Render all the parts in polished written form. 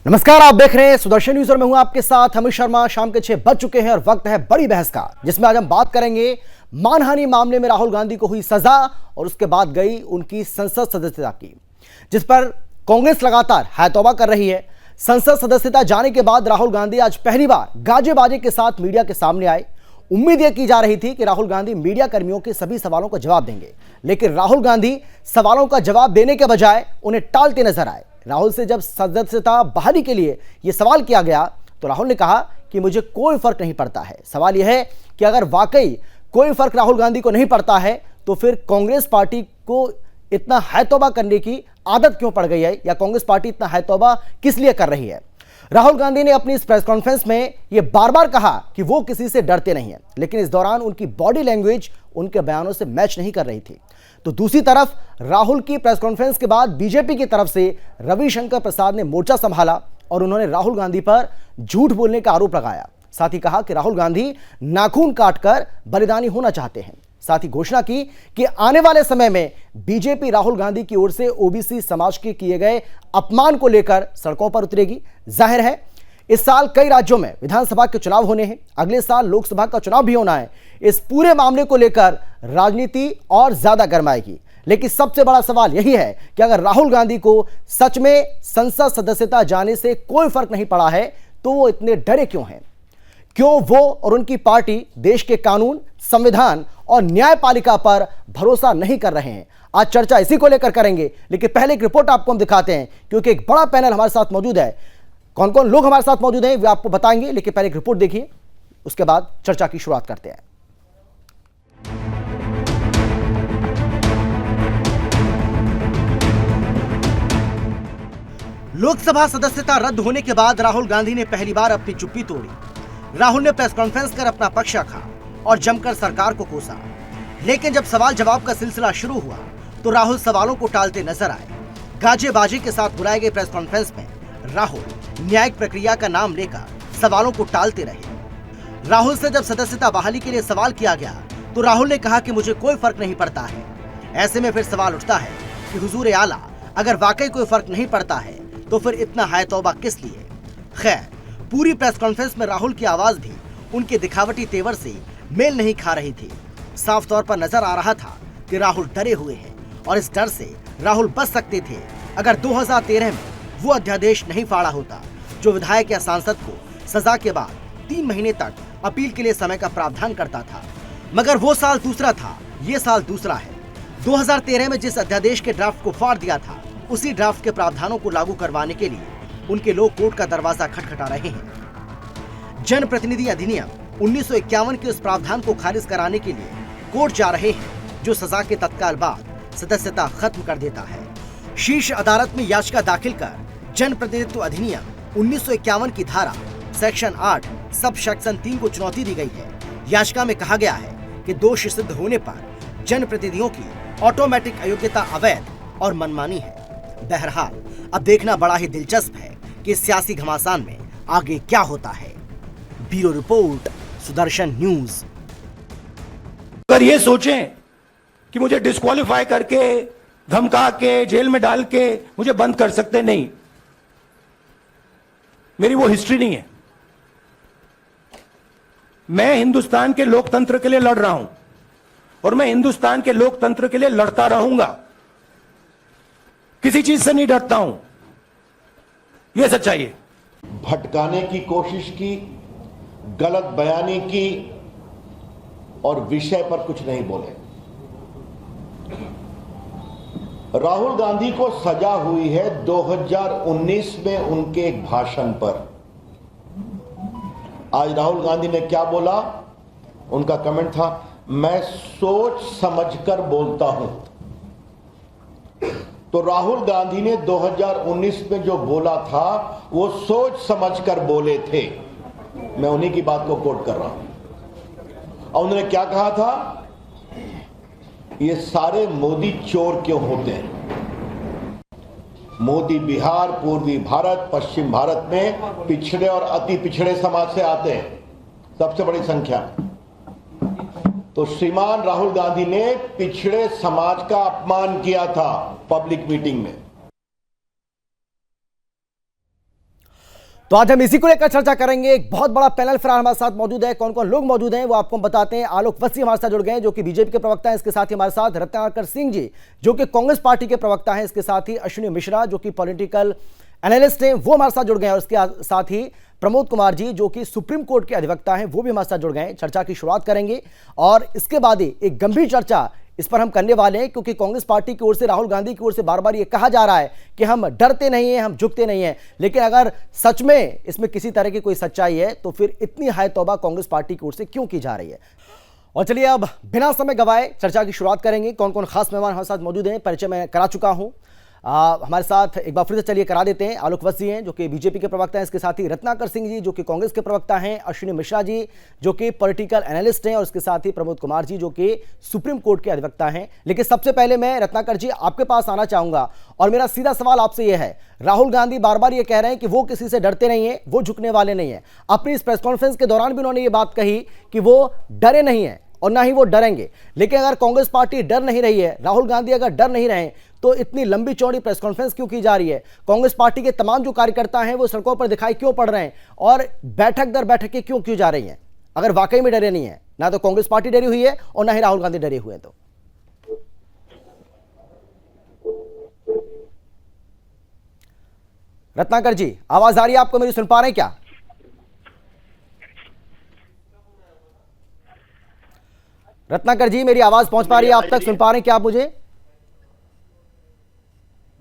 नमस्कार, आप देख रहे हैं सुदर्शन न्यूज और मैं हूं आपके साथ अमित शर्मा। शाम के 6 बज चुके हैं और वक्त है बड़ी बहस का, जिसमें आज हम बात करेंगे मानहानि मामले में राहुल गांधी को हुई सजा और उसके बाद गई उनकी संसद सदस्यता की, जिस पर कांग्रेस लगातार है तौबा कर रही है। संसद सदस्यता जाने के बाद राहुल गांधी आज पहली बार गाजे बाजे के साथ मीडिया के सामने आए। उम्मीद यह की जा रही थी कि राहुल गांधी मीडिया कर्मियों के सभी सवालों का जवाब देंगे, लेकिन राहुल गांधी सवालों का जवाब देने के बजाय उन्हें टालते नजर आए। राहुल से जब सदस्यता बहाली के लिए यह सवाल किया गया तो राहुल ने कहा कि मुझे कोई फर्क नहीं पड़ता है। सवाल यह है कि अगर वाकई कोई फर्क राहुल गांधी को नहीं पड़ता है तो फिर कांग्रेस पार्टी को इतना है तौबा करने की आदत क्यों पड़ गई है, या कांग्रेस पार्टी इतना है तौबा किस लिए कर रही है। राहुल गांधी ने अपनी इस प्रेस कॉन्फ्रेंस में यह बार बार कहा कि वो किसी से डरते नहीं है, लेकिन इस दौरान उनकी बॉडी लैंग्वेज उनके बयानों से मैच नहीं कर रही थी। तो दूसरी तरफ राहुल की प्रेस कॉन्फ्रेंस के बाद बीजेपी की तरफ से रविशंकर प्रसाद ने मोर्चा संभाला और उन्होंने राहुल गांधी पर झूठ बोलने का आरोप लगाया। साथ ही कहा कि राहुल गांधी नाखून काटकर बलिदानी होना चाहते हैं। साथ ही घोषणा की कि आने वाले समय में बीजेपी राहुल गांधी की ओर से ओबीसी समाज के किए गए अपमान को लेकर सड़कों पर उतरेगी। जाहिर है इस साल कई राज्यों में विधानसभा के चुनाव होने हैं, अगले साल लोकसभा का चुनाव भी होना है। इस पूरे मामले को लेकर राजनीति और ज्यादा गरमाएगी, लेकिन सबसे बड़ा सवाल यही है कि अगर राहुल गांधी को सच में संसद सदस्यता जाने से कोई फर्क नहीं पड़ा है तो वो इतने डरे क्यों हैं। क्यों वो और उनकी पार्टी देश के कानून, संविधान और न्यायपालिका पर भरोसा नहीं कर रहे हैं। आज चर्चा इसी को लेकर करेंगे, लेकिन पहले एक रिपोर्ट आपको हम दिखाते हैं, क्योंकि एक बड़ा पैनल हमारे साथ मौजूद है। कौन कौन लोग हमारे साथ मौजूद हैं वे आपको बताएंगे, लेकिन पहले एक रिपोर्ट देखिए, उसके बाद चर्चा की शुरुआत करते हैं। लोकसभा सदस्यता रद्द होने के बाद राहुल गांधी ने पहली बार अपनी चुप्पी तोड़ी। राहुल ने प्रेस कॉन्फ्रेंस कर अपना पक्ष रखा और जमकर सरकार को कोसा, लेकिन जब सवाल जवाब का सिलसिला शुरू हुआ तो राहुल सवालों को टालते नजर आए। गाजे बाजे के साथ बुलाए गए प्रेस कॉन्फ्रेंस में राहुल न्यायिक प्रक्रिया का नाम लेकर सवालों को टालते रहे। राहुल से जब सदस्यता बहाली के लिए सवाल किया गया तो राहुल ने कहा कि मुझे कोई फर्क नहीं पड़ता है। ऐसे में फिर सवाल उठता है कि हुजूर आला, अगर वाकई कोई फर्क नहीं पड़ता है तो फिर इतना हाय तौबा किस लिए। खैर, पूरी प्रेस कॉन्फ्रेंस में राहुल की आवाज भी उनके दिखावटी तेवर से मेल नहीं खा रही थी। साफ तौर पर नजर आ रहा था कि राहुल डरे हुए हैं और इस डर से राहुल बच सकते थे अगर 2013 में वो अध्यादेश नहीं फाड़ा होता जो विधायक या सांसद को सजा के बाद 3 महीने तक अपील के लिए समय का प्रावधान करता था। मगर वो साल दूसरा था, ये साल दूसरा है। 2013 में जिस अध्यादेश के ड्राफ्ट को फाड़ दिया था, उसी ड्राफ्ट के प्रावधानों को लागू करवाने के लिए उनके लोग कोर्ट का दरवाजा खटखटा रहे हैं। जनप्रतिनिधि अधिनियम 1951 के उस प्रावधान को खारिज कराने के लिए कोर्ट जा रहे हैं जो सजा के तत्काल बाद सदस्यता खत्म कर देता है। शीर्ष अदालत में याचिका दाखिल कर जनप्रतिनिधित्व अधिनियम 1951 की धारा सेक्शन 8 सब सेक्शन 3 को चुनौती दी गई है। याचिका में कहा गया है कि दोष सिद्ध होने पर जनप्रतिनिधियों की ऑटोमेटिक अयोग्यता अवैध और मनमानी है। बहरहाल अब देखना बड़ा ही दिलचस्प है कि इस सियासी घमासान में आगे क्या होता है। Bureau report, Sudarshan news. अगर ये सोचें कि मुझे डिस्क्वालीफाई करके, धमका के, जेल में डाल के मुझे बंद कर सकते, नहीं, मेरी वो हिस्ट्री नहीं है। मैं हिंदुस्तान के लोकतंत्र के लिए लड़ रहा हूं और मैं हिंदुस्तान के लोकतंत्र के लिए लड़ता रहूंगा। किसी चीज से नहीं डरता हूं, यह सच्चाई है। भटकाने की कोशिश की, गलत बयानी की और विषय पर कुछ नहीं बोले। राहुल गांधी को सजा हुई है 2019 में उनके एक भाषण पर। आज राहुल गांधी ने क्या बोला, उनका कमेंट था, मैं सोच समझकर बोलता हूं। तो राहुल गांधी ने 2019 में जो बोला था वो सोच समझकर बोले थे। मैं उन्हीं की बात को कोट कर रहा हूं। और उन्होंने क्या कहा था, ये सारे मोदी चोर क्यों होते हैं। मोदी बिहार, पूर्वी भारत, पश्चिम भारत में पिछड़े और अति पिछड़े समाज से आते हैं, सबसे बड़ी संख्या। तो श्रीमान राहुल गांधी ने पिछड़े समाज का अपमान किया था पब्लिक मीटिंग में। तो आज हम इसी को लेकर चर्चा करेंगे। एक बहुत बड़ा पैनल फिलहाल हमारे साथ मौजूद है। कौन कौन लोग मौजूद हैं वो आपको हम बताते हैं। आलोक वसी हमारे साथ जुड़ गए हैं, जो कि बीजेपी के प्रवक्ता हैं। इसके साथ ही हमारे साथ रत्नाकर सिंह जी, जो कि कांग्रेस पार्टी के प्रवक्ता हैं। इसके साथ ही अश्विनी मिश्रा, जो कि पॉलिटिकल एनालिस्ट हैं, वो हमारे साथ जुड़ गए हैं। और इसके साथ ही प्रमोद कुमार जी, जो कि सुप्रीम कोर्ट के अधिवक्ता हैं, वो भी हमारे साथ जुड़ गए हैं। चर्चा की शुरुआत करेंगे और इसके बाद ही एक गंभीर चर्चा इस पर हम करने वाले हैं, क्योंकि कांग्रेस पार्टी की ओर से, राहुल गांधी की ओर से बार बार ये कहा जा रहा है कि हम डरते नहीं हैं, हम झुकते नहीं हैं। लेकिन अगर सच में इसमें किसी तरह की कोई सच्चाई है तो फिर इतनी हाय तौबा कांग्रेस पार्टी की ओर से क्यों की जा रही है। और चलिए अब बिना समय गवाए चर्चा की शुरुआत करेंगे। कौन कौन खास मेहमान हमारे साथ मौजूद हैं, परिचय मैं करा चुका हूं। हमारे साथ एक बार फिर से चलिए करा देते हैं। आलोक वसी हैं, जो कि बीजेपी के प्रवक्ता हैं। इसके साथ ही रत्नाकर सिंह जी, जो कि कांग्रेस के प्रवक्ता हैं। अश्विनी मिश्रा जी, जो कि पॉलिटिकल एनालिस्ट हैं। और इसके साथ ही प्रमोद कुमार जी, जो कि सुप्रीम कोर्ट के अधिवक्ता हैं। लेकिन सबसे पहले मैं रत्नाकर जी आपके पास आना चाहूंगा और मेरा सीधा सवाल आपसे यह है, राहुल गांधी बार बार ये कह रहे हैं कि वो किसी से डरते नहीं है, वो झुकने वाले नहीं है। अपनी इस प्रेस कॉन्फ्रेंस के दौरान भी उन्होंने ये बात कही कि वो डरे नहीं है और ना ही वो डरेंगे। लेकिन अगर कांग्रेस पार्टी डर नहीं रही है, राहुल गांधी अगर डर नहीं रहे, तो इतनी लंबी चौड़ी प्रेस कॉन्फ्रेंस क्यों की जा रही है? कांग्रेस पार्टी के तमाम जो कार्यकर्ता हैं वो सड़कों पर दिखाई क्यों पड़ रहे हैं और बैठक दर बैठकें क्यों जा रही हैं? अगर वाकई में डरे नहीं है, ना तो कांग्रेस पार्टी डरी हुई है और ना ही राहुल गांधी डरे हुए हैं। तो रत्नाकर जी, आवाज आ रही है आपको मेरी? सुन पा रहे हैं क्या? रत्नाकर जी, मेरी आवाज पहुंच पा रही है आप तक? सुन पा रहे हैं क्या आप मुझे?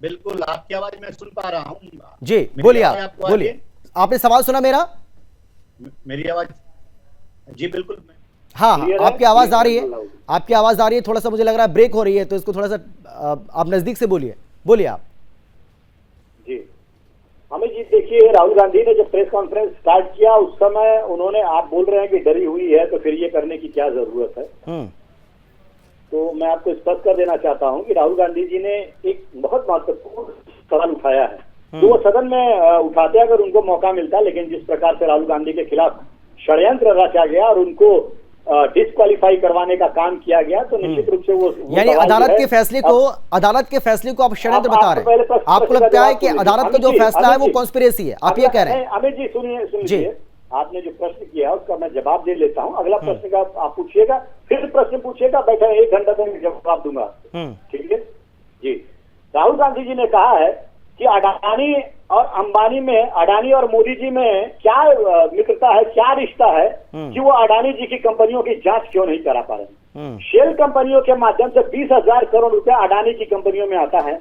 बिल्कुल, आपकी आवाज मैं सुन पा रहा हूँ जी, बोलिए आप, बोलिए। आपने सवाल सुना मेरा? मेरी आवाज? जी बिल्कुल। हाँ, आपकी आवाज आ रही है, आपकी आवाज आ रही है। थोड़ा सा मुझे लग रहा है ब्रेक हो रही है, तो इसको थोड़ा सा आप नजदीक से बोलिए। बोलिए आप। जी अमित जी, देखिए, राहुल गांधी ने जब प्रेस कॉन्फ्रेंस स्टार्ट किया उस समय उन्होंने, आप बोल रहे हैं कि डरी हुई है, तो फिर ये करने की क्या जरूरत है? तो मैं आपको स्पष्ट कर देना चाहता हूं कि राहुल गांधी जी ने एक बहुत महत्वपूर्ण सवाल उठाया है, जो वो सदन में उठाते अगर उनको मौका मिलता। लेकिन जिस प्रकार से राहुल गांधी के खिलाफ षड्यंत्र रचा गया और उनको डिस्क्वालीफाई करवाने का काम किया गया, तो निश्चित रूप से वो यानी अदालत के फैसले को आप षड्यंत्र बता रहे हैं। आपको लगता है कि अदालत का जो फैसला है वो कॉन्स्पिरेसी है, आप ये कह रहे हैं? अमित जी सुनिए, आपने जो प्रश्न किया उसका मैं जवाब दे लेता हूँ। अगला प्रश्न का आप पूछिएगा, फिर प्रश्न पूछिएगा, बैठा 1 घंटा तक जवाब दूंगा। ठीक है जी। राहुल गांधी जी ने कहा है कि अडानी और अंबानी में, अडानी और मोदी जी में क्या मित्रता है, क्या रिश्ता है कि वो अडानी जी की कंपनियों की जांच क्यों नहीं करा पा रहे? शेल कंपनियों के माध्यम से 20,000 करोड़ रुपए अडानी की कंपनियों में आता है।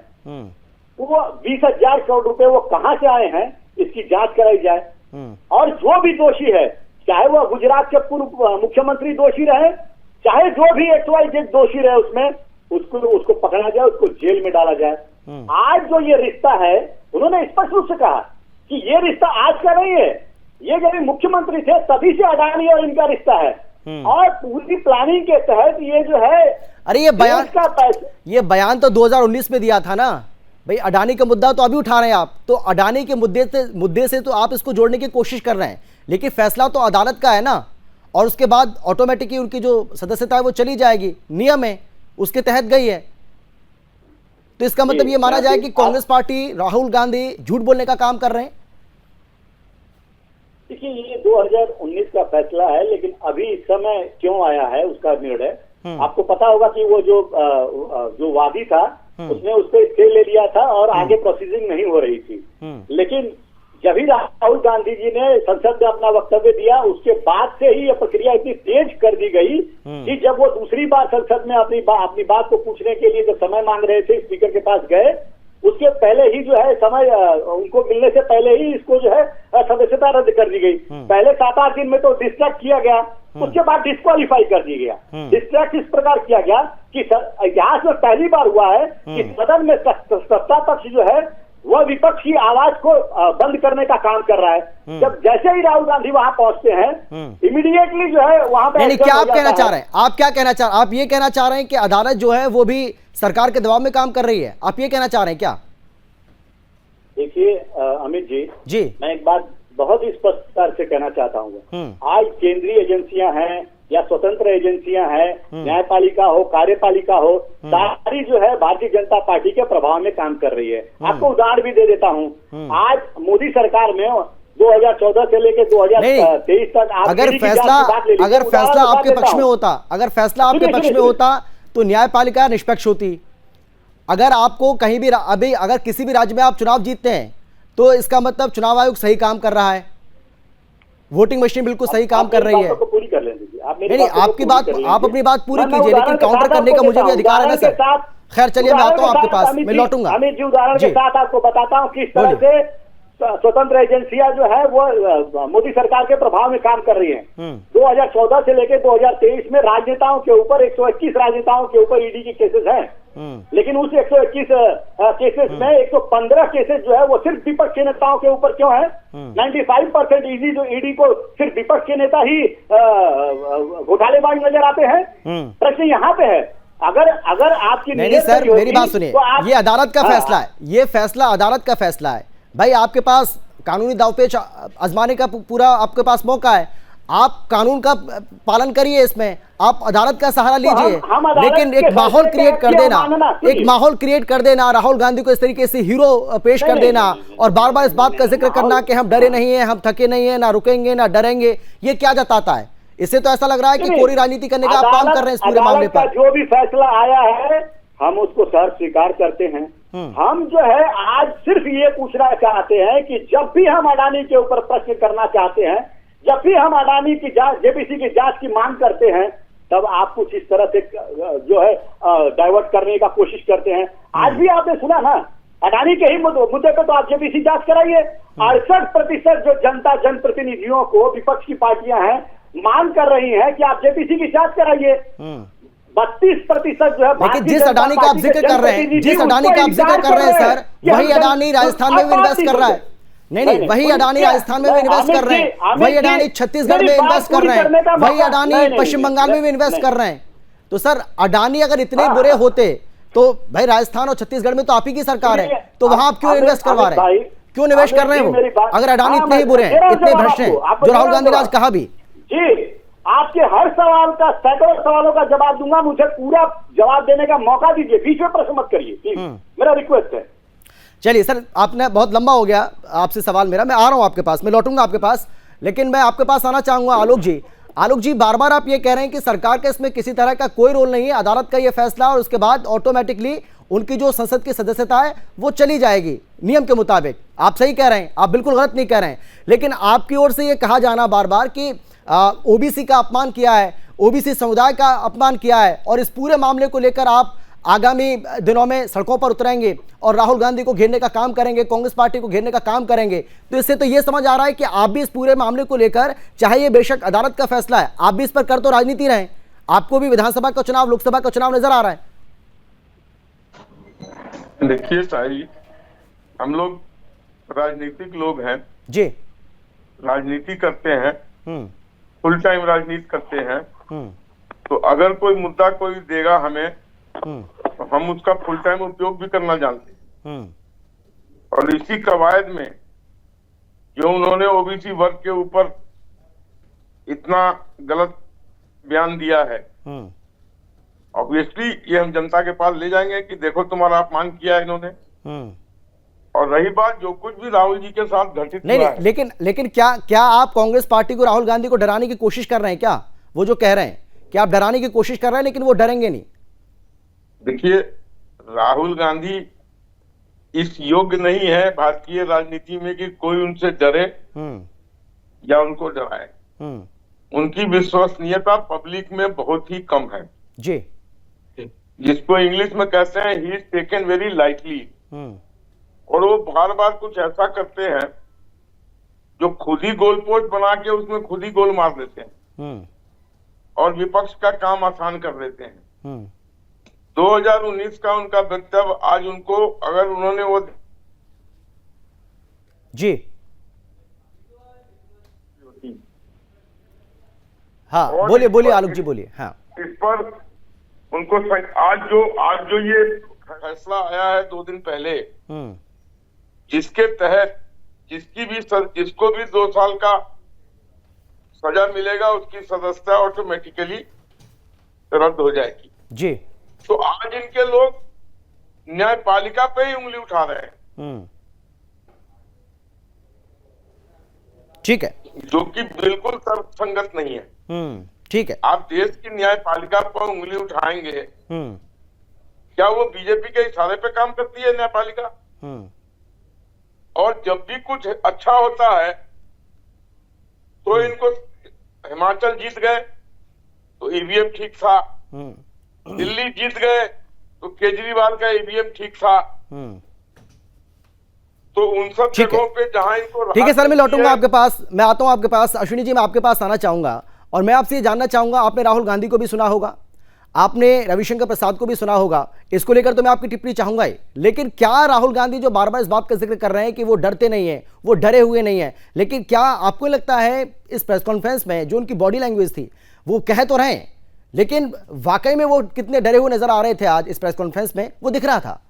वो 20,000 करोड़ रुपए वो कहां से आए हैं, इसकी जांच कराई जाए। और जो भी दोषी है, चाहे वह गुजरात के पूर्व मुख्यमंत्री दोषी रहे, चाहे जो भी XYZ दोषी रहे, उसमें उसको पकड़ा जाए, उसको जेल में डाला जाए। आज जो ये रिश्ता है, उन्होंने स्पष्ट रूप से कहा कि ये रिश्ता आज का नहीं है, ये जब मुख्यमंत्री थे तभी से अडानी और इनका रिश्ता है। और पूरी प्लानिंग के तहत ये जो है, अरे ये बयान तो 2019 में दिया था ना भाई। अडानी का मुद्दा तो अभी उठा रहे हैं आप, तो अडानी के मुद्दे से तो आप इसको जोड़ने की कोशिश कर रहे हैं, लेकिन फैसला तो अदालत का है ना। और उसके बाद ऑटोमेटिकली उनकी जो सदस्यता है वो चली जाएगी, नियम है, उसके तहत गई है। तो इसका मतलब ये माना जाए कि कांग्रेस पार्टी, राहुल गांधी झूठ बोलने का काम कर रहे हैं। देखिए, ये 2019 का फैसला है, लेकिन अभी इस समय क्यों आया है उसका निर्णय आपको पता होगा कि वो जो वादी था उसने उस पर स्टे ले लिया था और आगे प्रोसीडिंग नहीं हो रही थी। लेकिन जब ही राहुल गांधी जी ने संसद में अपना वक्तव्य दिया, उसके बाद से ही यह प्रक्रिया इतनी तेज कर दी गई कि जब वो दूसरी बार संसद में अपनी बात को पूछने के लिए जब समय मांग रहे थे, स्पीकर के पास गए, उसके पहले ही जो है समय उनको मिलने से पहले ही इसको जो है सदस्यता रद्द कर दी गई। पहले 7-8 दिन में तो डिस्ट्रैक्ट किया गया, उसके बाद डिस्क्वालीफाई कर दिया गया। डिस्ट्रैक्ट इस प्रकार किया गया कि इतिहास में पहली बार हुआ है कि सदन में सत्ता पक्ष जो है वह विपक्ष की आवाज को बंद करने का काम कर रहा है। जब जैसे ही राहुल गांधी वहां पहुंचते हैं, इमीडिएटली जो है वहां पे क्या आप कहना चाह रहे हैं? आप ये कहना चाह रहे हैं कि अदालत जो है वो भी सरकार के दबाव में काम कर रही है, आप ये कहना चाह रहे हैं क्या? देखिए अमित जी, मैं एक बात बहुत ही स्पष्टता से कहना चाहता हूँ। आज केंद्रीय एजेंसियां हैं या स्वतंत्र एजेंसियां हैं, न्यायपालिका हो, कार्यपालिका हो, सारी जो है भारतीय जनता पार्टी के प्रभाव में काम कर रही है। आपको उदाहरण भी दे देता हूं। आज मोदी सरकार में 2014 से लेकर 2023 तक आप अगर ईडी की जांच की बात ले लीजिए। अगर फैसला उदाहरण आपके देता पक्ष में हूं। होता, अगर फैसला आपके सुनिए, पक्ष में सुनिए, होता तो न्यायपालिका निष्पक्ष होती। अगर आपको कहीं भी अभी अगर किसी भी राज्य में आप चुनाव जीतते हैं तो इसका मतलब चुनाव आयोग सही काम कर रहा है, वोटिंग मशीन बिल्कुल सही काम कर रही है। पूरी कर लें दीजिए। आप नहीं, आपकी बात, आप अपनी बात पूरी कीजिए, लेकिन काउंटर करने का मुझे भी अधिकार है ना सर। खैर चलिए, मैं आता हूं आपके पास, मैं लौटूंगा। अमित जी, उदाहरण के साथ आपको बताता हूं किस तरह बोलिए। से स्वतंत्र एजेंसियां जो है वो मोदी सरकार के प्रभाव में काम कर रही हैं। 2014 से लेकर 2023 में राजनेताओं के ऊपर 121 राजनेताओं के ऊपर ईडी के केसेस हैं, लेकिन उस 121 केसेस में 115 केसेस जो है वो सिर्फ विपक्ष के नेताओं के ऊपर क्यों है? 95% ईडी को सिर्फ विपक्ष के नेता ही घोटालेबाज नजर आते हैं। प्रश्न यहाँ पे है, अगर आपकी नहीं सर, मेरी बात सुनिए, ये अदालत का फैसला है, ये फैसला अदालत का फैसला है भाई। आपके पास कानूनी दांवपेच आजमाने का पूरा आपके पास मौका है, आप कानून का पालन करिए, इसमें आप अदालत का सहारा लीजिए, लेकिन एक माहौल क्रिएट कर देना, एक माहौल क्रिएट कर देना, राहुल गांधी को इस तरीके से हीरो पेश कर देना और बार बार इस बात का जिक्र करना कि हम डरे नहीं है, हम थके नहीं है, ना रुकेंगे ना डरेंगे, ये क्या जताता है? इससे तो ऐसा लग रहा है कि कोरी राजनीति करने का आप काम कर रहे हैं इस पूरे मामले पर। जो भी फैसला आया है हम उसको सर स्वीकार करते हैं। हम जो है आज सिर्फ ये पूछना चाहते हैं कि जब भी हम अडानी के ऊपर प्रश्न करना चाहते हैं, जब भी हम अडानी की जांच, जेपीसी की जांच की मांग करते हैं, तब आप कुछ इस तरह से जो है डाइवर्ट करने का कोशिश करते हैं। आज भी आपने सुना ना, अडानी के ही मुद्दे पे तो आप जेपीसी जांच कराइए। 68% जो जनता जनप्रतिनिधियों को विपक्ष की पार्टियां हैं मांग कर रही हैं कि आप जेपीसी की जांच कराइए। 32% जो है, लेकिन जिस अडानी का आप जिक्र कर रहे हैं, जिस अडानी का आप जिक्र कर रहे हैं सर, वही अडानी राजस्थान में भी इन्वेस्ट कर रहा है। नहीं, वही अडानी राजस्थान में भी इन्वेस्ट कर रहे हैं, वही अडानी छत्तीसगढ़ में इन्वेस्ट कर रहे हैं, वही अडानी पश्चिम बंगाल में भी इन्वेस्ट कर रहे हैं। तो सर अडानी अगर इतने बुरे होते तो भाई राजस्थान और छत्तीसगढ़ में तो आप ही की सरकार है, तो वहां आप क्यों इन्वेस्ट करवा रहे हैं, क्यों निवेश कर रहे हैं वो? अगर अडानी इतने ही बुरे हैं, इतने भ्रष्ट हैं, जो राहुल गांधी ने आज कहा भी। जी, आपके हर सवाल का, सैकड़ों सवालों का जवाब दूंगा, मुझे पूरा जवाब देने का मौका दीजिए, बीच में प्रश्न मत करिए प्लीज, मेरा रिक्वेस्ट है। चलिए सर, आपने बहुत लंबा हो गया आपसे सवाल मेरा, मैं आ रहा हूं आपके पास, मैं लौटूंगा आपके पास, लेकिन मैं आपके पास आना चाहूंगा आलोक जी। आलोक जी, बार बार आप ये कह रहे हैं कि सरकार का इसमें किसी तरह का कोई रोल नहीं है, अदालत का ये फैसला और उसके बाद ऑटोमेटिकली उनकी जो संसद की सदस्यता है वो चली जाएगी नियम के मुताबिक। आप सही कह रहे हैं, आप बिल्कुल गलत नहीं कह रहे हैं, लेकिन आपकी ओर से ये कहा जाना बार बार कि ओबीसी का अपमान किया है, ओबीसी समुदाय का अपमान किया है और इस पूरे मामले को लेकर आप आगामी दिनों में सड़कों पर उतरेंगे और राहुल गांधी को घेरने का काम करेंगे, कांग्रेस पार्टी को घेरने का काम करेंगे। तो इससे तो ये समझ आ रहा है कि आप भी इस पूरे मामले को लेकर, चाहे ये बेशक अदालत का फैसला है, आप भी इस पर कर तो राजनीति रहे, आपको भी विधानसभा का चुनाव, लोकसभा का चुनाव नजर आ रहा है। देखिए साहिल, हम लोग राजनीतिक लोग हैं जी, राजनीति करते हैं, फुल टाइम राजनीति करते हैं, तो अगर कोई मुद्दा कोई देगा हमें तो हम उसका फुल टाइम उपयोग भी करना जानते हैं। और इसी कवायद में जो उन्होंने ओबीसी वर्ग के ऊपर इतना गलत बयान दिया है, ऑब्वियसली ये हम जनता के पास ले जाएंगे कि देखो तुम्हारा अपमान किया है इन्होंने। और रही बात जो कुछ भी राहुल जी के साथ घटित नहीं, हुआ है, लेकिन क्या आप कांग्रेस पार्टी को, राहुल गांधी को डराने की कोशिश कर रहे हैं क्या? वो जो कह रहे हैं कि आप डराने की कोशिश कर रहे हैं लेकिन वो डरेंगे नहीं। देखिए, राहुल गांधी इस योग्य नहीं है भारतीय राजनीति में कि कोई उनसे डरे या उनको डराए। उनकी विश्वसनीयता पब्लिक में बहुत ही कम है जी, जिसको इंग्लिश में कहते हैं he is taken very lightly. और वो बार बार कुछ ऐसा करते हैं जो खुद ही गोल पोस्ट बना के उसमें खुद ही गोल मार देते हैं और विपक्ष का काम आसान कर देते हैं। 2019 का उनका वक्तव्य आज उनको, अगर उन्होंने वो जी, हाँ बोलिए आलोक जी, बोलिए। हाँ, इस पर उनको आज जो ये फैसला आया है 2 दिन पहले, जिसके तहत जिसको भी 2 साल का सजा मिलेगा उसकी सदस्यता ऑटोमेटिकली रद्द हो जाएगी जी। तो आज इनके लोग न्यायपालिका पे ही उंगली उठा रहे हैं। ठीक है, जो कि बिल्कुल तर्कसंगत नहीं है। ठीक है। आप देश की न्यायपालिका पर उंगली उठाएंगे, क्या वो बीजेपी के इशारे पे काम करती है न्यायपालिका? और जब भी कुछ अच्छा होता है तो इनको, हिमाचल जीत गए तो ईवीएम ठीक था, दिल्ली जीत गए तो केजरीवाल का ईवीएम ठीक था। तो उन सब जगहों पे जहां इनको, ठीक है सर, मैं लौटूंगा आपके पास, मैं आता हूं आपके पास। अश्विनी जी, मैं आपके पास आना चाहूंगा और मैं आपसे ये जानना चाहूंगा, आपने राहुल गांधी को भी सुना होगा, आपने रविशंकर प्रसाद को भी सुना होगा, इसको लेकर तो मैं आपकी टिप्पणी चाहूंगा ही, लेकिन क्या राहुल गांधी जो बार बार इस बात का जिक्र कर रहे हैं कि वो डरते नहीं है, वो डरे हुए नहीं है, लेकिन क्या आपको लगता है इस प्रेस कॉन्फ्रेंस में जो उनकी बॉडी लैंग्वेज थी, वो कह तो रहे हैं लेकिन वाकई में वो कितने डरे हुए नजर आ रहे थे आज इस प्रेस कॉन्फ्रेंस में, वो दिख रहा था?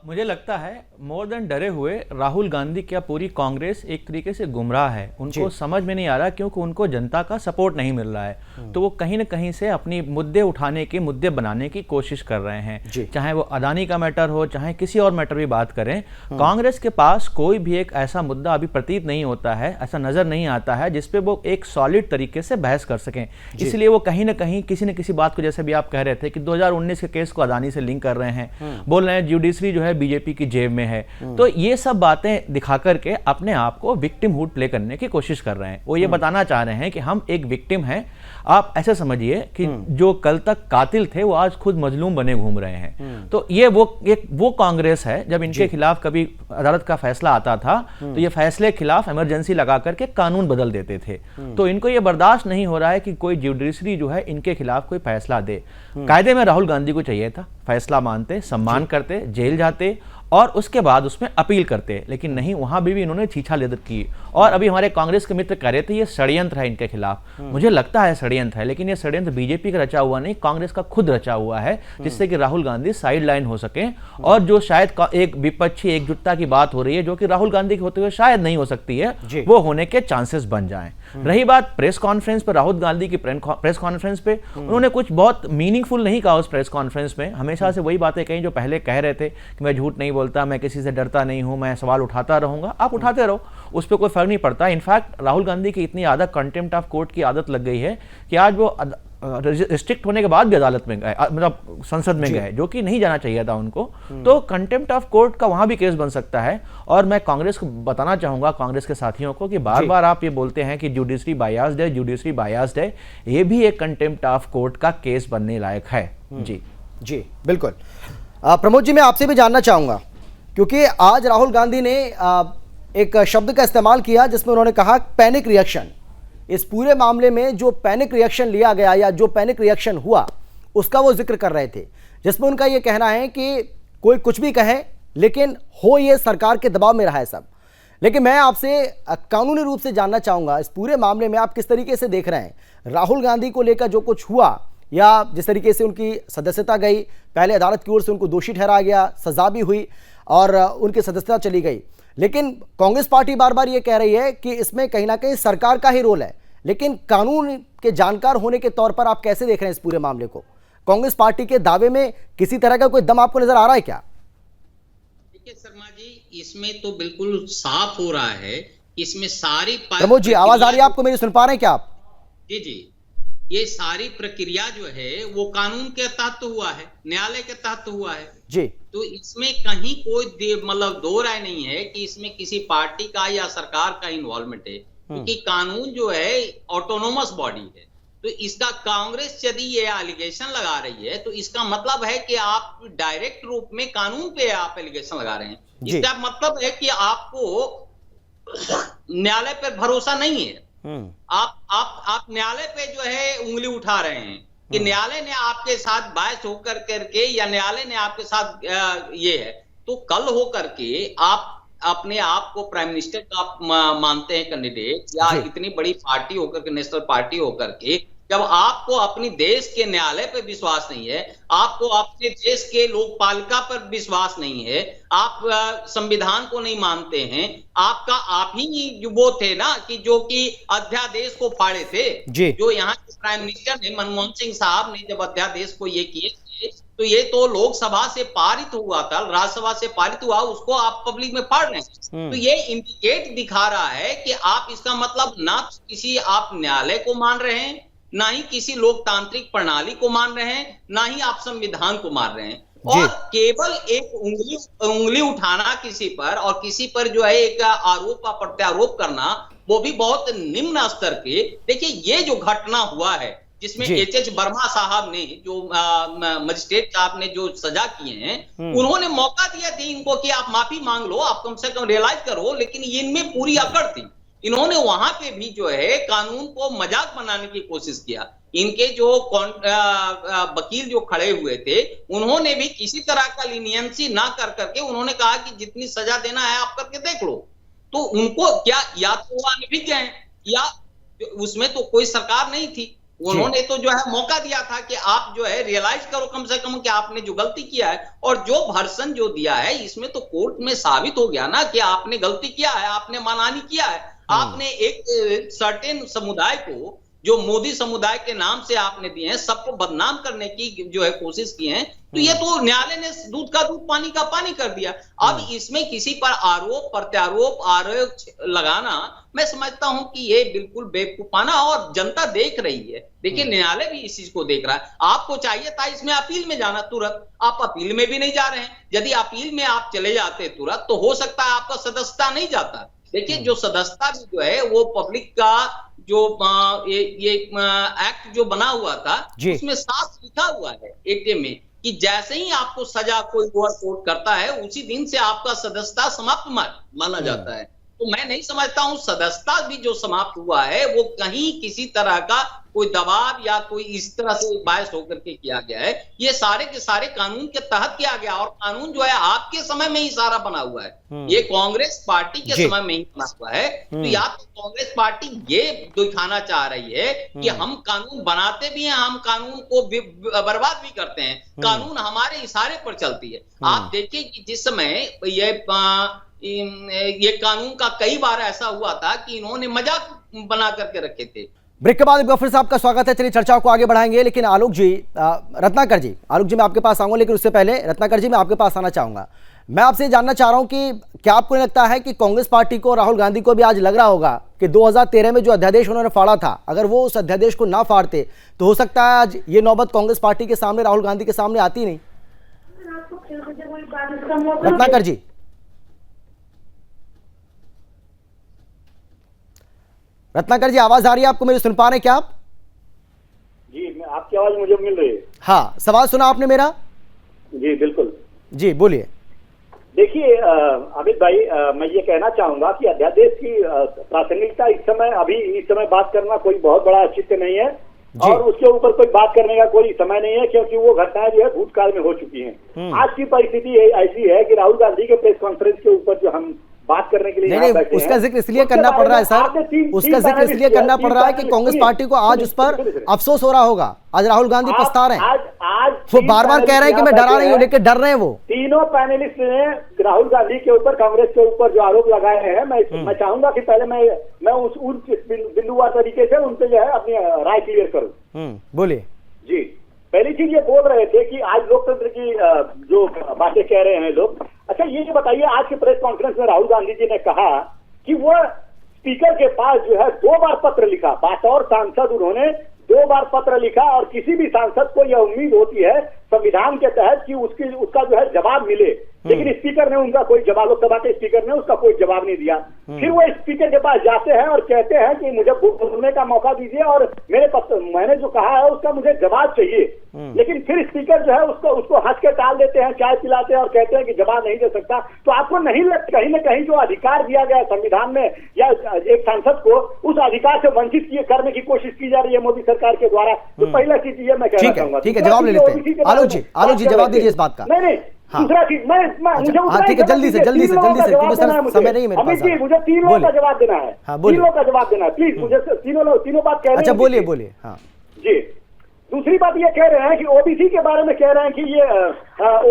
मुझे लगता है मोर देन डरे हुए राहुल गांधी क्या पूरी कांग्रेस एक तरीके से गुमराह है। उनको समझ में नहीं आ रहा क्योंकि उनको जनता का सपोर्ट नहीं मिल रहा है, तो वो कहीं ना कहीं से अपनी मुद्दे उठाने के, मुद्दे बनाने की कोशिश कर रहे हैं। चाहे वो अदानी का मैटर हो, चाहे किसी और मैटर भी बात करें, कांग्रेस के पास कोई भी एक ऐसा मुद्दा अभी प्रतीत नहीं होता है, ऐसा नजर नहीं आता है जिसपे वो एक सॉलिड तरीके से बहस कर सकें। इसलिए वो कहीं ना कहीं किसी न किसी बात को, जैसे भी आप कह रहे थे कि 2019 के केस को अदानी से लिंक कर रहे हैं, बोल रहे हैं जुडिशरी जो है बीजेपी की जेब में है, तो ये सब बातें दिखा करके अपने आप को विक्टिमहुड प्ले करने की कोशिश कर रहे हैं। वो ये बताना चाह रहे हैं कि हम एक विक्टिम हैं। आप ऐसे समझिए कि जो कल तक कातिल थे वो आज खुद मजलूम बने घूम रहे हैं। तो ये वो कांग्रेस है, जब इनके खिलाफ कभी अदालत का फैसला आता था तो ये फैसले के खिलाफ इमरजेंसी लगा करके कानून बदल देते थे। तो इनको ये बर्दाश्त नहीं हो रहा है कि कोई जुडिशरी जो है इनके खिलाफ कोई फैसला दे। कायदे में राहुल गांधी को चाहिए था फैसला मानते, सम्मान करते, जेल जाते और उसके बाद उसमें अपील करते, लेकिन नहीं, वहां भी इन्होंने छीछा लेदर की। और अभी हमारे कांग्रेस के मित्र कह रहे थे ये षड्यंत्र है इनके खिलाफ। मुझे लगता है षड्यंत्र है, लेकिन ये षड्यंत्र बीजेपी का रचा हुआ नहीं, कांग्रेस का खुद रचा हुआ है, जिससे कि राहुल गांधी साइड लाइन हो सके। और जो शायद एक विपक्षी एकजुटता की बात हो रही है, जो कि राहुल गांधी के होते हुए शायद नहीं हो सकती है, वो होने के चांसेस बन जाएं। रही बात प्रेस कॉन्फ्रेंस पर, राहुल गांधी की प्रेस कॉन्फ्रेंस पे उन्होंने कुछ बहुत मीनिंगफुल नहीं कहा उस प्रेस कॉन्फ्रेंस में। हमेशा से वही बातें कही जो पहले कह रहे थे कि मैं झूठ नहीं बोलता, मैं किसी से डरता नहीं हूं, मैं सवाल उठाता रहूंगा। आप उठाते रहो, उस पर कोई फर्क नहीं पड़ता। इनफैक्ट राहुल गांधी की इतनी आदत कंटेम्प्ट ऑफ कोर्ट की आदत लग गई है कि आज वो रिस्ट्रिक्ट होने के बाद भी अदालत में गए, मतलब संसद में गए, जो कि नहीं जाना चाहिए था उनको। तो कंटेम्प्ट ऑफ कोर्ट का वहां भी केस बन सकता है। और मैं कांग्रेस को बताना चाहूंगा, कांग्रेस के साथियों को, कि बार बार आप ये बोलते हैं कि जुडिशरी बायास्ड है, जुडिशरी बायास्ड है, ये भी एक कंटेम्प्ट ऑफ कोर्ट का केस बनने लायक है। जी बिल्कुल। प्रमोद जी, मैं आपसे भी जानना चाहूंगा, क्योंकि आज राहुल गांधी ने एक शब्द का इस्तेमाल किया जिसमें उन्होंने कहा पैनिक रिएक्शन। इस पूरे मामले में जो पैनिक रिएक्शन लिया गया या जो पैनिक रिएक्शन हुआ उसका वो जिक्र कर रहे थे, जिसमें उनका ये कहना है कि कोई कुछ भी कहे लेकिन हो ये सरकार के दबाव में रहा है सब। लेकिन मैं आपसे कानूनी रूप से जानना चाहूंगा, इस पूरे मामले में आप किस तरीके से देख रहे हैं राहुल गांधी को लेकर जो कुछ हुआ, या जिस तरीके से उनकी सदस्यता गई, पहले अदालत की ओर से उनको दोषी ठहराया गया, सजा भी हुई और उनकी सदस्यता चली गई, लेकिन कांग्रेस पार्टी बार बार ये कह रही है कि इसमें कहीं ना कहीं सरकार का ही रोल है। लेकिन कानून के जानकार होने के तौर पर आप कैसे देख रहे हैं इस पूरे मामले को? कांग्रेस पार्टी के दावे में किसी तरह का कोई दम आपको नजर आ रहा है क्या? देखिए शर्मा जी, इसमें तो बिल्कुल साफ हो रहा है, इसमें सारी प्रमोद जी, आवाज आ रही है आपको मेरी? सुन पा रहे हैं क्या आप? जी जी, ये सारी प्रक्रिया जो है वो कानून के तहत हुआ है, न्यायालय के तहत हुआ है जी। तो इसमें कहीं कोई मतलब दो राय नहीं है कि इसमें किसी पार्टी का या सरकार का इन्वॉल्वमेंट है, क्योंकि कानून जो है ऑटोनोमस बॉडी है। तो इसका कांग्रेस यदि ये एलिगेशन लगा रही है तो इसका मतलब है कि आप डायरेक्ट रूप में कानून पे आप एलिगेशन लगा रहे हैं। इसका मतलब है कि आपको न्यायालय पर भरोसा नहीं है। आप न्यायालय पे जो है उंगली उठा रहे हैं कि न्यायालय ने आपके साथ बायस होकर करके, या न्यायालय ने आपके साथ ये है। तो कल होकर के आप अपने आप को प्राइम मिनिस्टर का मानते हैं कैंडिडेट, या इतनी बड़ी पार्टी होकर के, नेशनल पार्टी होकर के जब आपको अपनी देश के न्यायालय पर विश्वास नहीं है, आपको अपने देश के लोकपालिका पर विश्वास नहीं है, आप संविधान को नहीं मानते हैं, आप ही जो वो थे ना कि जो कि अध्यादेश को फाड़े थे, जो यहाँ के प्राइम मिनिस्टर ने, मनमोहन सिंह साहब ने जब अध्यादेश को ये किए थे, तो ये तो लोकसभा से पारित हुआ था, राज्यसभा से पारित हुआ, उसको आप पब्लिक में फाड़ रहे हैं। तो ये इंडिकेट दिखा रहा है कि आप, इसका मतलब ना किसी आप न्यायालय को मान रहे हैं, ना ही किसी लोकतांत्रिक प्रणाली को मान रहे हैं, ना ही आप संविधान को मान रहे हैं, और केवल एक उंगली उठाना किसी पर, और किसी पर जो है एक आरोप का प्रत्यारोप करना, वो भी बहुत निम्न स्तर के। देखिए ये जो घटना हुआ है जिसमें एच वर्मा साहब ने, जो मजिस्ट्रेट साहब ने जो सजा किए हैं, उन्होंने मौका दिया थी इनको कि आप माफी मांग लो, आप कम से कम रियलाइज करो, लेकिन इनमें पूरी अकड़ थी। इन्होंने वहां पे भी जो है कानून को मजाक बनाने की कोशिश किया। इनके जो वकील जो खड़े हुए थे, उन्होंने भी किसी तरह का लीनियंसी ना कर करके उन्होंने कहा कि जितनी सजा देना है आप करके देख लो। तो उनको क्या, या तो वो अनभिज्ञ हैं, या उसमें तो कोई सरकार नहीं थी, उन्होंने तो जो है मौका दिया था कि आप जो है रियलाइज करो कम से कम कि आपने जो गलती किया है। और जो भर्सन जो दिया है, इसमें तो कोर्ट में साबित हो गया ना कि आपने गलती किया है, आपने मानहानि किया है, आपने एक सर्टेन समुदाय को, जो मोदी समुदाय के नाम से आपने दिए हैं, सबको बदनाम करने की जो है कोशिश की है। तो ये तो न्यायालय ने दूध का दूध पानी का पानी कर दिया। अब इसमें किसी पर आरोप प्रत्यारोप आरोप लगाना, मैं समझता हूं कि ये बिल्कुल बेवकूफाना, और जनता देख रही है। देखिए न्यायालय भी इस चीज को देख रहा है। आपको चाहिए था इसमें अपील में जाना तुरंत, आप अपील में भी नहीं जा रहे हैं। यदि अपील में आप चले जाते तुरंत, तो हो सकता है आपका सदस्यता नहीं जाता। देखिए जो सदस्यता भी जो है वो पब्लिक का जो ये एक्ट जो बना हुआ था, उसमें साफ लिखा हुआ है एक्ट में कि जैसे ही आपको सजा कोई कोर्ट करता है, उसी दिन से आपका सदस्यता समाप्त माना जाता है। तो मैं नहीं समझता हूं सदस्यता भी जो समाप्त हुआ है वो कहीं किसी तरह का कोई दबाव या कोई इस तरह से बायस होकर के किया गया है। ये सारे के सारे कानून के तहत किया गया, और कानून जो है आपके समय में ही सारा बना हुआ है। ये कांग्रेस पार्टी के समय में ही बना हुआ है। तो या तो कांग्रेस पार्टी ये दिखाना चाह रही है कि हम कानून बनाते भी हैं, हम कानून को बर्बाद भी करते हैं, कानून हमारे इशारे पर चलती है। आप देखिए कि जिस समय ये कानून का कई बार ऐसा हुआ था कि इन्होंने मजाक बना करके रखे थे। ब्रेक के बाद एक बार फिर से आपका स्वागत है। चलिए चर्चा को आगे बढ़ाएंगे, लेकिन आलोक जी, रत्नाकर जी मैं आपके पास आऊंगा, लेकिन उससे पहले रत्नाकर जी मैं आपके पास आना चाहूंगा। मैं आपसे जानना चाह रहा हूं कि क्या आपको नहीं लगता है कि कांग्रेस पार्टी को, राहुल गांधी को भी आज लग रहा होगा कि 2013 में जो अध्यादेश उन्होंने फाड़ा था, अगर वो उस अध्यादेश को ना फाड़ते तो हो सकता है आज ये नौबत कांग्रेस पार्टी के सामने, राहुल गांधी के सामने आती नहीं। रत्नाकर जी, रत्नाकर जी आवाज आ रही है आपको, मेरी सुन पा रहे हैं क्या आप? जी, आपकी आवाज मुझे मिल रही है। हाँ, सवाल सुना आपने मेरा? जी बिल्कुल। जी बोलिए। देखिए अमित भाई, मैं ये कहना चाहूंगा कि अध्यादेश की प्रासंगिकता इस समय बात करना कोई बहुत बड़ा औचित्य नहीं है, और उसके ऊपर कोई बात करने का कोई समय नहीं है, क्योंकि वो घटनाएं जो है भूतकाल में हो चुकी हैं। आज की परिस्थिति ऐसी है कि राहुल गांधी के प्रेस कॉन्फ्रेंस के ऊपर जो हम बात करने के लिए नहीं, उसका जिक्र इसलिए करना पड़ रहा है सर, उसका जिक्र इसलिए करना पड़ रहा है कि कांग्रेस पार्टी को आज उस पर अफसोस हो रहा होगा। आज राहुल गांधी पछता रहे हैं, आज वो बार बार कह रहे हैं कि मैं डरा नहीं हूं, लेकिन डर रहे हैं वो। तीनों पैनलिस्ट ने राहुल गांधी के ऊपर, कांग्रेस के ऊपर जो आरोप लगाए हैं, मैं चाहूंगा कि पहले मैं उन बिंदुवार तरीके से उनसे जो है अपनी राय क्लियर करूं। बोलिए जी। पहली चीज ये बोल रहे थे कि आज लोकतंत्र की जो बातें कह रहे हैं लोग। अच्छा ये बताइए, आज के प्रेस कॉन्फ्रेंस में राहुल गांधी जी ने कहा कि वो स्पीकर के पास जो है 2 बार पत्र लिखा, बतौर सांसद उन्होंने 2 बार पत्र लिखा, और किसी भी सांसद को यह उम्मीद होती है संविधान के तहत कि उसका जो है जवाब मिले, लेकिन स्पीकर ने उनका कोई जवाब, लोकसभा के स्पीकर ने उसका कोई जवाब नहीं दिया। फिर वो स्पीकर के पास जाते हैं और कहते हैं कि मुझे बोलने का मौका दीजिए, और मैंने जो कहा है उसका मुझे जवाब चाहिए। लेकिन फिर स्पीकर जो है उसको हंस के टाल देते हैं, चाय पिलाते हैं और कहते हैं कि जवाब नहीं दे सकता। तो आपको नहीं लगता कहीं ना कहीं जो अधिकार दिया गया संविधान में, या एक सांसद को उस अधिकार से वंचित करने की कोशिश की जा रही है मोदी सरकार के द्वारा? तो पहला चीज ये मैं कहना चाहूंगा। ठीक है, जवाब ले लेते हैं। आलोक जी जवाब दीजिए इस बात का। नहीं, दूसरा चीज ठीक है, जल्दी से समय नहीं मेरे पास। मुझे तीनों का जवाब देना है, तीनों का जवाब देना है प्लीज। मुझे तीनों बात कह रहे हैं। अच्छा बोलिए। हाँ जी, दूसरी बात ये कह रहे हैं कि ओबीसी के बारे में कह रहे हैं कि ये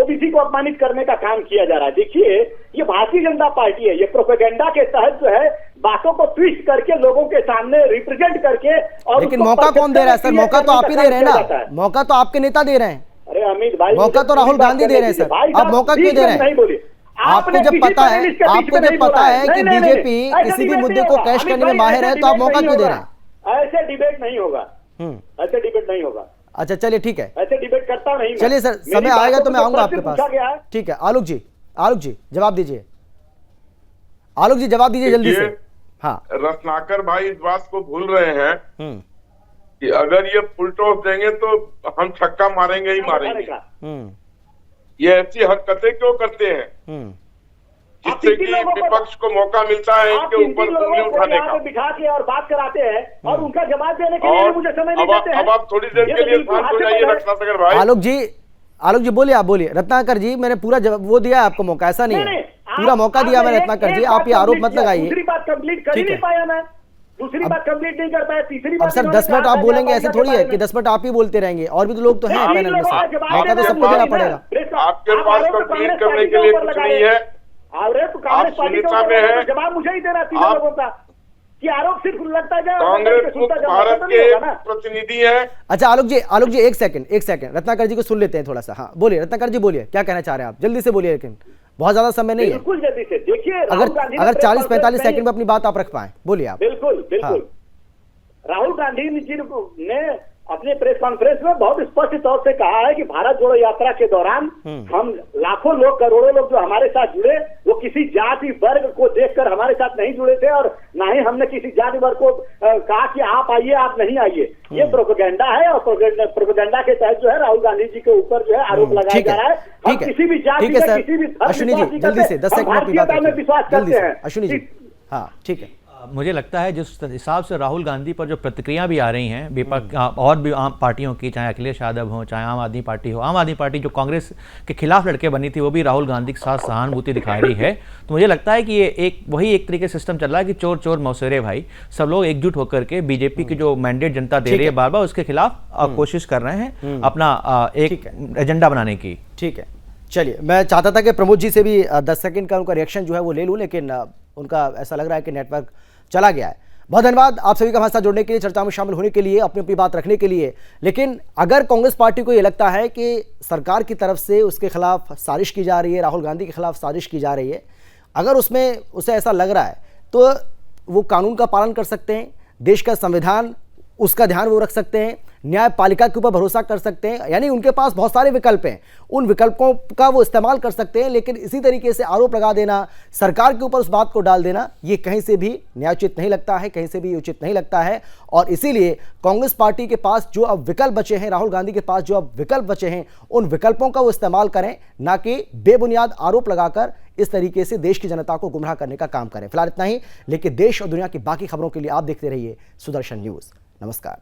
ओबीसी को अपमानित करने का काम किया जा रहा है। देखिए, ये भारतीय जनता पार्टी है, ये प्रोपेगेंडा के तहत जो है बातों को ट्विस्ट करके लोगों के सामने रिप्रेजेंट करके, और लेकिन मौका कौन दे रहा है सर? मौका तो आप ही दे रहे हैं ना, मौका तो आपके नेता दे रहे हैं। अरे अमित भाई, मौका तो राहुल गांधी दे रहे हैं सर, आप मौका क्यों दे रहे हैं? नहीं बोलिए, आपको जब पता है कि बीजेपी किसी भी मुद्दे को कैश करने में माहिर है, तो आप मौका क्यों दे रहे हैं? ऐसे डिबेट नहीं होगा, ऐसे डिबेट नहीं होगा। अच्छा चलिए ठीक है, ऐसे डिबेट करता नहीं। चलिए सर, समय आएगा तो मैं आऊंगा आपके पास। ठीक है, आलोक जी जवाब दीजिए। आलोक जी जवाब दीजिए जल्दी से। हाँ, रत्नाकर भाई इस बात को भूल रहे हैं कि अगर ये फुल टॉस देंगे तो हम छक्का मारेंगे ही मारेंगे। ये ऐसी हरकतें क्यों करते हैं जिससे कि विपक्ष को मौका मिलता है इनके ऊपर उंगली उठाने का, बिठा के और बात कराते हैं और उनका जवाब देने के लिए मुझे समय नहीं देते हैं। अब आप थोड़ी देर के लिए शांत हो जाइए रत्नाकर भाई। आलोक जी बोलिए, आप बोलिए। रत्नाकर जी, मैंने पूरा वो दिया आपको मौका, ऐसा नहीं है, पूरा मौका दिया मैंने रत्नाकर जी, आप ये आरोप मत लगाइए। दूसरी बात कंप्लीट कर ही नहीं पाया मैं, दूसरी बात कंप्लीट नहीं कर पाया, तीसरी बात। अब सर 10 मिनट आप बोलेंगे, ऐसे थोड़ी है कि 10 मिनट आप ही बोलते रहेंगे, और भी तो लोग तो हैं पैनल में से, मौका तो सबको देना पड़ेगा। आपके पास कंप्लीट करने के लिए कुछ नहीं है, आप सुनीता में है, जवाब मुझे ही देना तीनों लोगों का कि आरोप सिर्फ लगता जाए। कांग्रेस भारत के प्रतिनिधि है। अच्छा आलोक जी एक सेकंड रत्नाकर जी को सुन लेते हैं थोड़ा सा। हाँ बोलिए रत्नाकर जी, बोलिए क्या कहना चाह रहे हैं आप, जल्दी से बोलिए, लेकिन बहुत ज्यादा समय नहीं है। बिल्कुल जल्दी से। देखिए, अगर 40-45 सेकंड में अपनी बात आप रख पाए, बोलिए आप। बिल्कुल। राहुल गांधी जी ने अपने प्रेस कॉन्फ्रेंस में बहुत स्पष्ट तौर से कहा है कि भारत जोड़ो यात्रा के दौरान हम लाखों लोग, करोड़ों लोग जो हमारे साथ जुड़े, वो किसी जाति वर्ग को देखकर हमारे साथ नहीं जुड़े थे, और ना ही हमने किसी जाति वर्ग को कहा कि आप आइए, आप नहीं आइए। ये प्रोपेगेंडा है, और प्रोपेगेंडा के तहत जो है राहुल गांधी जी के ऊपर जो है आरोप लगाया जा रहा है। हम किसी भी जाति का, किसी भी अश्विनी जी जल्दी से 10 सेकंड में विश्वास करते हैं। अश्विनी जी, हाँ ठीक है। मुझे लगता है जिस हिसाब से राहुल गांधी पर जो प्रतिक्रिया भी आ रही हैं विपक्ष और भी आम पार्टियों की, चाहे अखिलेश यादव हो, चाहे आम आदमी पार्टी हो, आम आदमी पार्टी जो कांग्रेस के खिलाफ लड़के बनी थी वो भी राहुल गांधी के साथ सहानुभूति दिखा रही है। तो मुझे लगता है कि ये वही एक तरीके से सिस्टम चल रहा है कि चोर चोर मौसेरे भाई, सब लोग एकजुट होकर के बीजेपी की जो मैंडेट जनता दे रही है बार बार, उसके खिलाफ कोशिश कर रहे हैं अपना एक एजेंडा बनाने की। ठीक है, चलिए, मैं चाहता था कि प्रमोद जी से भी 10 सेकंड का उनका रिएक्शन जो है वो ले लूं, लेकिन उनका ऐसा लग रहा है कि नेटवर्क चला गया है। बहुत धन्यवाद आप सभी का हमारे साथ जुड़ने के लिए, चर्चा में शामिल होने के लिए, अपनी अपनी बात रखने के लिए। लेकिन अगर कांग्रेस पार्टी को ये लगता है कि सरकार की तरफ से उसके खिलाफ साजिश की जा रही है, राहुल गांधी के खिलाफ साजिश की जा रही है, अगर उसमें उसे ऐसा लग रहा है, तो वो कानून का पालन कर सकते हैं, देश का संविधान उसका ध्यान वो रख सकते हैं, न्यायपालिका के ऊपर भरोसा कर सकते हैं, यानी उनके पास बहुत सारे विकल्प हैं, उन विकल्पों का वो इस्तेमाल कर सकते हैं। लेकिन इसी तरीके से आरोप लगा देना, सरकार के ऊपर उस बात को डाल देना, ये कहीं से भी न्यायोचित नहीं लगता है, कहीं से भी उचित नहीं लगता है। और इसीलिए कांग्रेस पार्टी के पास जो अब विकल्प बचे हैं, राहुल गांधी के पास जो अब विकल्प बचे हैं, उन विकल्पों का वो इस्तेमाल करें, ना कि बेबुनियाद आरोप लगाकर इस तरीके से देश की जनता को गुमराह करने का काम करें। फिलहाल इतना ही, लेकिन देश और दुनिया की बाकी खबरों के लिए आप देखते रहिए सुदर्शन न्यूज। नमस्कार।